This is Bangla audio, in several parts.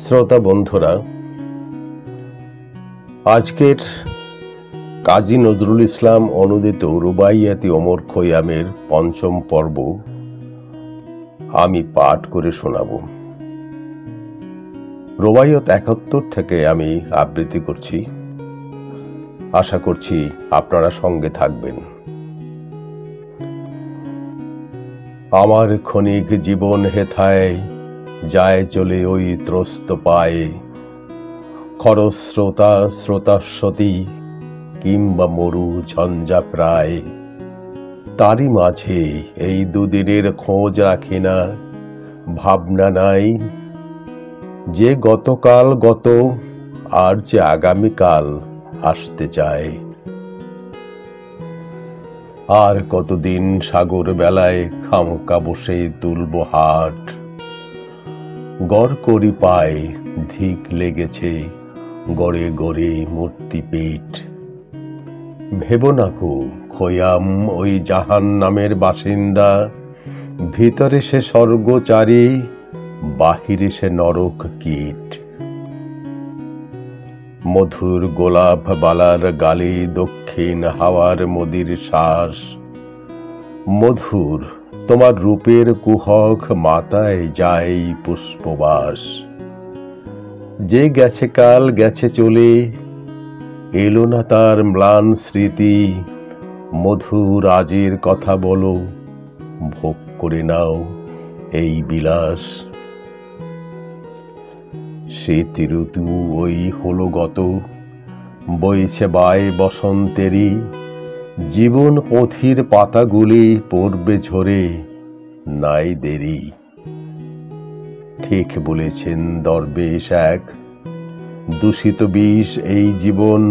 শ্রোতা বন্ধুরা, আজকের কাজী নজরুল ইসলাম অনুদিত রুবাইয়াতি ওমর খৈয়ামের পঞ্চম পর্ব আমি পাঠ করে শোনাব। রুবাইয়াত ৭১ থেকে আমি আবৃত্তি করছি। আশা করছি আপনারা সঙ্গে থাকবেন। আমার ক্ষণিক জীবন হেথায় যায় চলে ওই ত্রস্ত পায়ে, খরস্রোতা স্রোতাস্বতী কিংবা মরু ঝঞ্ঝা প্রায়। তারই মাঝে এই দুদিনের খোঁজ রাখি না, ভাবনা নাই যে গতকাল গত আর যে আগামীকাল আসতে চায়। আর কতদিন সাগর বেলায় খামকা বসে তুলব হাট, গড় করি পায় ধিক লেগেছে গড়ে গড়ে মূর্তি পিঠ। ভেব নাকো খৈয়াম ওই জাহান নামের বাসিন্দা, ভিতরে সে স্বর্গচারী, বাহিরে সে নরক কীট। মধুর গোলাপ বালার গালে দক্ষিণ হাওয়ার মদির শ্বাস, মধুর তোমার রূপের কুহক মাথায় যায় পুষ্পবাস। যে গেছে কাল গেছে চলে, এলো না তার ম্লান স্মৃতি। মধুর আজের কথা বলো, ভোগ করে নাও এই বিলাস। শীত ঋতু ওই হলো গত, বইছে বায় বসন্তেরই। জীবন পথির পাতাগুলি পড়বে ঝরে, নাই দেরি। ঠিক বলেছেন দরবেশ এক, দূষিত বিষ এই জীবন।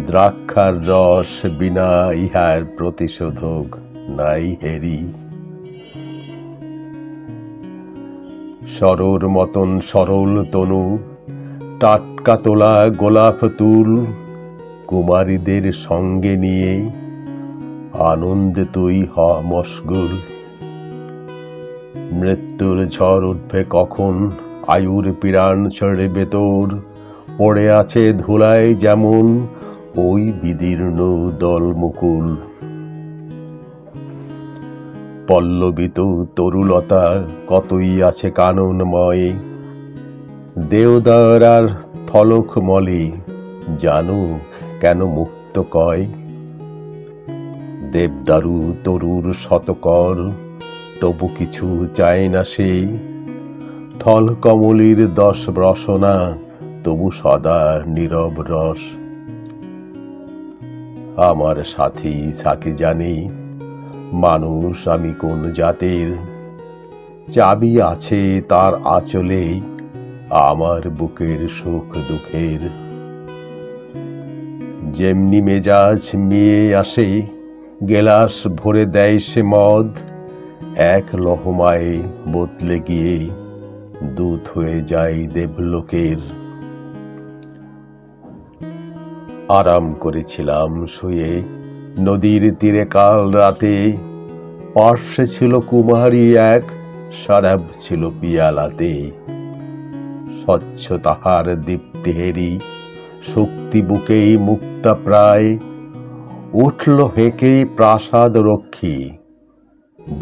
দ্রাক্ষার রস বিনা ইহার প্রতিশোধক নাই হেরি। সরোর মতন সরল তনু, টাটকা তোলা গোলাপ তুল। কুমারীদের সঙ্গে নিয়ে আনন্দে তুই হ মশগুল। মৃত্যুর ঝড় উঠবে কখন, আয়ুর পিরান ছড়বে তোর। পড়ে আছে ধুলায় যেমন ওই বিদীর্ণ দল মুকুল। পল্লবিত তরুলতা কতই আছে কাননময়, দেওদার আর থলক মলে জানো কেন মুক্ত কয়। দেবদারু তরুর শতকর, তবু কিছু চায় না সেই। থল কমলির 10 রসনা, তবু সদা নীরব রস। আমার সাথী সাকি জানি মানুষ আমি কোন জাতের। চাবি আছে তার আঁচলে আমার বুকের সুখ দুঃখের। যেমনি মেজাজ মিয়ে আসে, গেলাস ভরে দেয় সে মদ। এক লহমায় বদলে গিয়ে দুধ হয়ে যায় দেবলোকের। আরাম করেছিলাম শুয়ে নদীর তীরে কাল রাতে। পার্শ্বে ছিল কুমারী এক, শরাব ছিল পিয়ালাতে। স্বচ্ছ তাহার দীপ্তিহেরি, শক্তি বুকেই মুক্তা প্রায়। উঠল হেঁকে প্রাসাদ রক্ষী,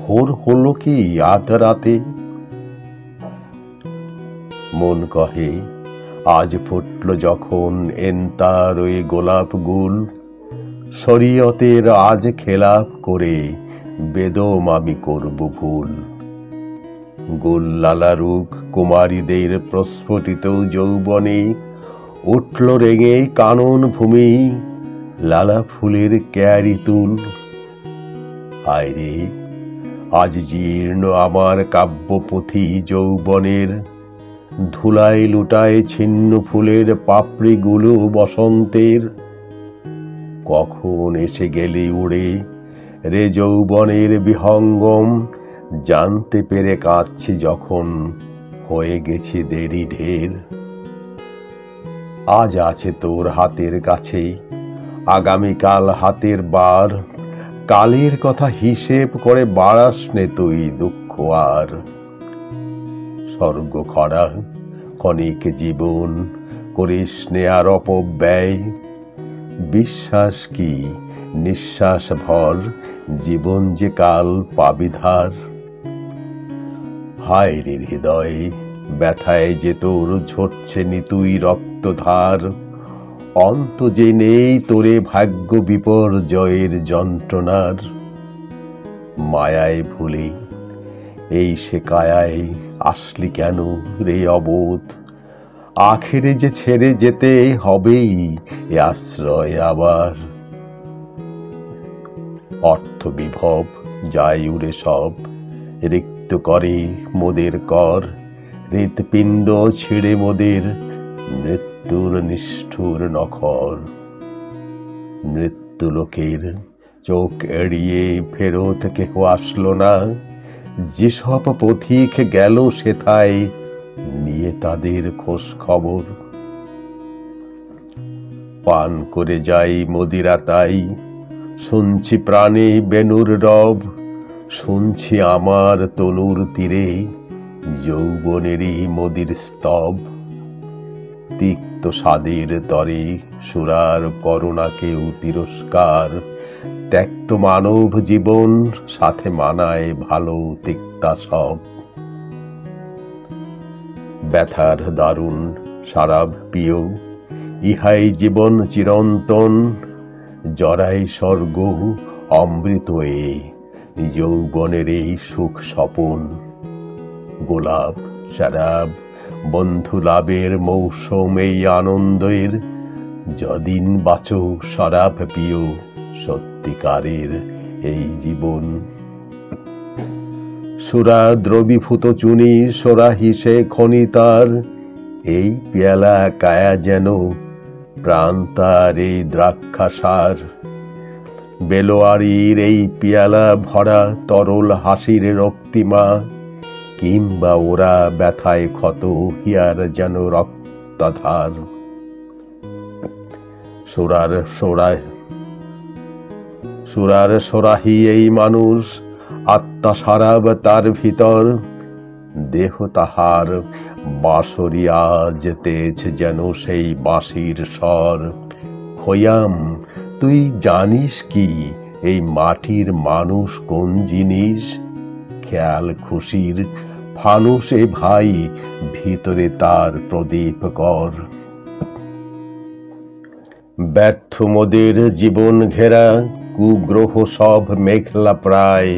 ভোর হল কি আধ রাতে। মন কহে আজ ফুটল যখন এন্তার ওই গোলাপ গুল। শরীয়তের আজ খেলাপ করে বেদম আমি করব ভুল। গোল্লালারুক কুমারীদের প্রস্ফুটিত যৌবনে উঠল রেঙে কানন ভূমি। লালা ফুলের ক্যারি তুল। আয়রে আজ জীর্ণ আমার কাব্যপুঁথি যৌবনের। ধুলায় লুটায় ছিন্ন ফুলের পাপড়িগুলো বসন্তের। কখন এসে গেলি উড়ে রে যৌবনের বিহঙ্গম। জানতে পেরে কাঁদছি যখন হয়ে গেছে দেরি ঢের। আজ আছে তোর হাতের কাছে, আগামীকাল হাতের বার। কালের কথা হিসেব করে বাড়াস নে তুই দুঃখ আর। স্বর্গ খরা ক্ষণিক জীবন করিস নে আর অপব্যয়। বিশ্বাস কি নিঃশ্বাস ভর, জীবন যে কাল পাবিধার। হায় রে হৃদয়, ব্যথায় যে তোর ঝরছে নিতুই রক্তধার। অন্ত যে নেই তোরে ভাগ্য বিপর্যয়ের যন্ত্রণার। মায়ায় ভুলে এই সে কায়ায় আসলি কেন রে অবোধ। আখেরে যে ছেড়ে যেতে হবেই এ আশ্রয় আবার। অর্থ বিভব যায় উড়ে সব, রিক্ত করে মোদের কর। হৃৎপিণ্ড ছিঁড়ে মোদের মৃত্যুর নিষ্ঠুর নখর। মৃত্যু লোকের চোখ এড়িয়ে ফেরত কেহ আসলো না। যেসব পথিক গেল সেথায় নিয়ে তাদের খোঁজ খবর। পান করে যাই মদিরা তাই, শুনছি প্রাণে বেণুর রব। শুনছি আমার তনুর তীরে যৌবনেরই মদির স্তব। তিক্ত স্বাদের তরে সুরার করুণাকেও তিরস্কার। ত্যক্ত মানব জীবন সাথে মানায় ভালো তিক্তা সব। ব্যথার দারুণ সারাব পিও, ইহাই জীবন চিরন্তন। জরাই স্বর্গ অমৃত এ যৌবনের এই সুখ স্বপন। গোলাপ শরাব বন্ধু লাভের মৌসুম এই আনন্দের। যদিন বাঁচো শরাব পিও, সত্যিকারের এই জীবন। সুরা দ্রবীভূত চুনি সোরাহিসে খনিতার। এই পেয়ালা কায়া যেন প্রাণ তার এই দ্রাক্ষাসার। বেলোয়ারির এই পেয়ালা ভরা তরল হাসির রক্তিমা। কিংবা ওরা ব্যথায় ক্ষত হিয়ার যেন রক্তাধার। সুরার সোরাহি এই মানুষ, আত্মা সারাব তার ভিতর। দেহ তাহার বাঁশরি আজ তেজ যেন সেই বাঁশির স্বর। খয়াম তুই জানিস কি এই মাটির মানুষ কোন জিনিস? খেয়াল খুশির ফানুস এ ভাই, ভিতরে তার প্রদীপ কর। ব্যর্থ মোদের জীবন ঘেরা কুগ্রহ সব মেঘলা প্রায়।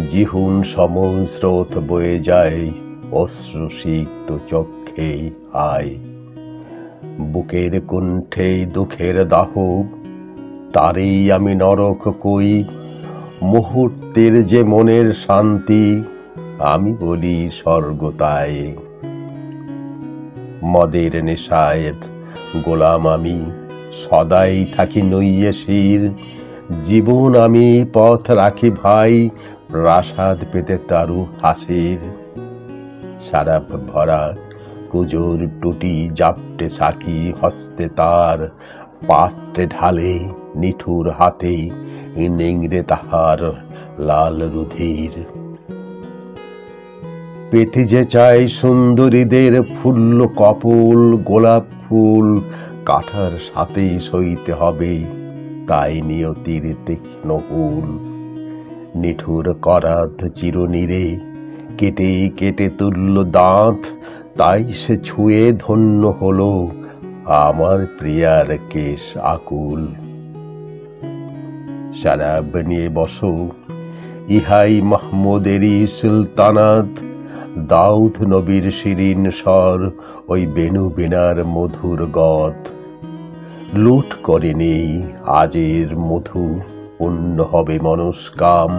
জিহুন সম স্রোত বয়ে যায় অশ্রুসিক্ত চক্ষে আয়। বুকের কুণ্ঠে দুঃখের দাহ, তারেই আমি নরক কই। মুহূর্তের যে মনের শান্তি, আমি বলি স্বর্গ তাই। মদের নেশায় গোলাম আমি, সদাই থাকি নইয়ে শির। জীবন আমি পথ রাখি ভাই, প্রাসাদ পেতে তারু হাসির। সারাপ ভরা কুজোর টুটি জাপটে সাকি হস্তে তার। পাত্রে ঢালে নিঠুর হাতে নিংড়ে তাহার লাল রুধির। পেতে যে চাই সুন্দরীদের ফুল্ল কপোল গোলাপ ফুল। কাঠার সাথেই সইতে হবে তাই নিয়তির তীক্ষ্ণ হুল। নিঠুর করাত চিরনিরে কেটে কেটে তুলল দাঁত। তাই সে ছুঁয়ে ধন্য হলো আমার প্রিয়ার কেশ আকুল। শরাব নিয়ে বসো, ইহাই মাহমুদেরই সুলতানাত। দাউদ নবীর শিরিন স্বর, ওই বেনু বিনার মধুর গত। লুট করে নেই আজের মধু, অন্য হবে মনস্কাম।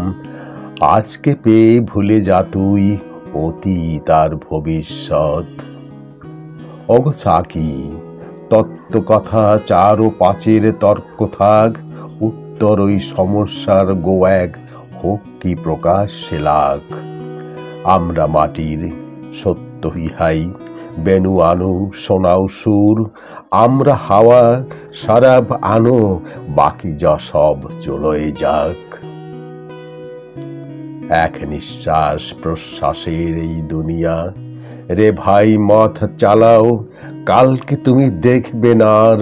আজকে পেয়ে ভুলে যা তুই অতীত আর ভবিষ্যৎ। অগো চাকি তত্ত্ব কথা 4 ও 5-এর তর্ক থাক। উত্তর ওই সমস্যার গো এক হোক কি প্রকাশ্যে লাখ। আমরা মাটির সত্য ইহাই, বেনু আনো শোনাও সুর। আমরা হাওয়া শরাব আনো, বাকি যা সব চলয়ে যাক। এক নিঃশ্বাস প্রশ্বাসের এই দুনিয়া, রে ভাই মথ চালাও, কালকে তুমি দেখবে না আর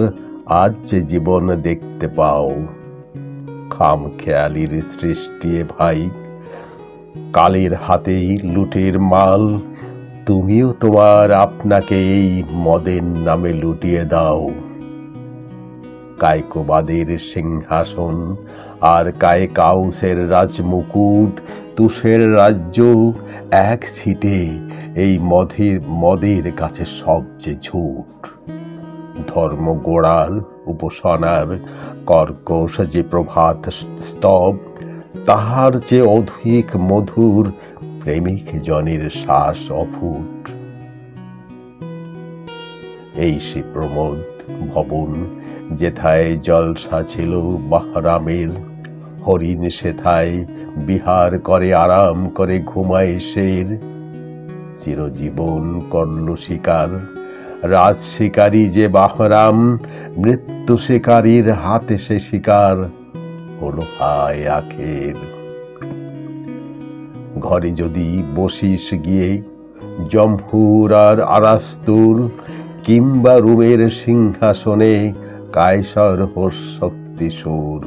আজ যে জীবন দেখতে পাও। খাম খেয়ালির সৃষ্টি এ ভাই, কালের হাতেই লুটের মাল, তুমিও তোমার আপনাকে এই মদের নামে লুটিয়ে দাও। কায়কোবাদের সিংহাসন আর কায়কাউসের রাজমুকুট, তুষের রাজ্য এক ছিটে এই মদের কাছে সবচেয়ে ঝুট। ধর্ম গোড়ার উপাসনার কর্কশ যে প্রভাত স্তব, তাহার যে অধিক মধুর প্রেমিক জনের শ্বাস অফুট। এই সে প্রমোদ ভবন, যেথায় জলসা ছিল বাহরামের, হরিণ সেথায় বিহার করে আরাম করে ঘুমায় শের। চিরজীবন করল শিকার রাজ শিকারী যে বাহরাম, মৃত্যু শিকারীর হাতে সে শিকার হলো হায় আখের। ঘরে যদি বসিস গিয়ে জমহুর আর আরাস্তুর, কিংবা রুমের সিংহাসনে কায়সার শক্তি সুর,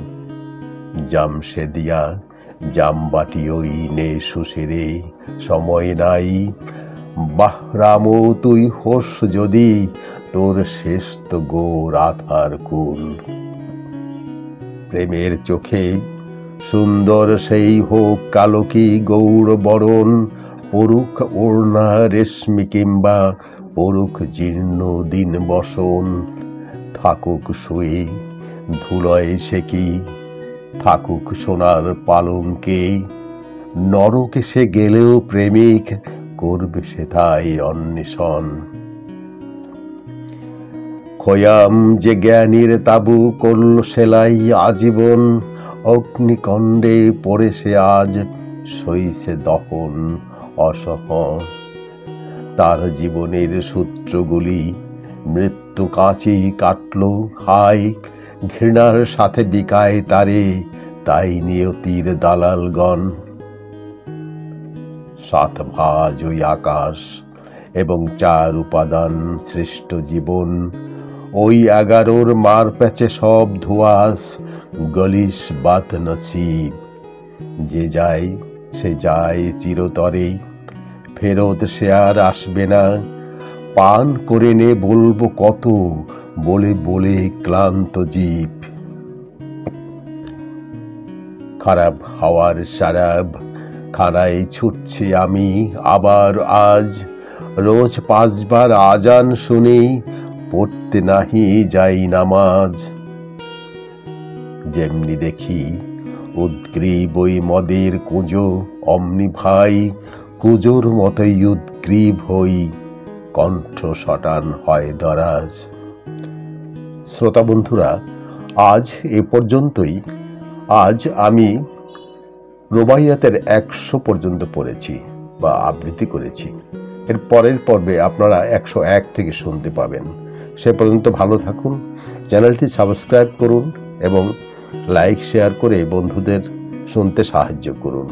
জামশেদিয়া জামবাটি ওই নে সুশিরে সময় নাই। বাহরামও তুই হোস যদি, তোর শেষ তো গোর আধার কুল। প্রেমের চোখে সুন্দর সেই হোক কালকি গৌর বরণ, পরুক ওড়না রেশমি কিংবা পরুক জীর্ণ দিন বসন। থাকুক শুয়ে ধুলয় সে কি, থাকুক সোনার পালঙ্কে, নরকে সে গেলেও প্রেমিক করবে সে তাই অন্বেষণ। খয়াম যে জ্ঞানীর তাবু করল সেলাই আজীবন, অগ্নিকণ্ডে পড়ে সে আজ সইছে দহন অসহন। তার জীবনের সূত্রগুলি মৃত্যু কাঁচি কাটল হায়, ঘৃণার সাথে বিকায় তারে তাই নিয়তির দালালগণ। সাত ভাজ ওই আকাশ এবং 4 উপাদান সৃষ্ট জীবন, ওই 11 মার প্যাচে সব ধোয়াস গলিস বাত নসিব। যে যায় সে যায় চিরতরে, ফেরত সে আর আসবে না। পান করে নে বলবো কত, বলে বলে ক্লান্ত জীব। খারাপ হাওয়ার শারাব খানায় ছুটছি আমি আবার আজ, রোজ 5 বার আজান শুনি, পড়তে নাহি যাই নামাজ। যেমনি দেখি উদ্গ্রীব ওই মদের কুঁজো, অমনি ভাই কুঁজোর মতোই উদ্গ্রীব হই, কণ্ঠ শটান হয় দরাজ। শ্রোতা বন্ধুরা, আজ এ পর্যন্তই। আজ আমি রুবাইয়াতের 100 পর্যন্ত পড়েছি বা আবৃত্তি করেছি। এর পরের পর্বে আপনারা 101 থেকে শুনতে পাবেন। সে পর্যন্ত ভালো থাকুন, চ্যানেলটি সাবস্ক্রাইব করুন এবং লাইক শেয়ার করে বন্ধুদের শুনতে সাহায্য করুন।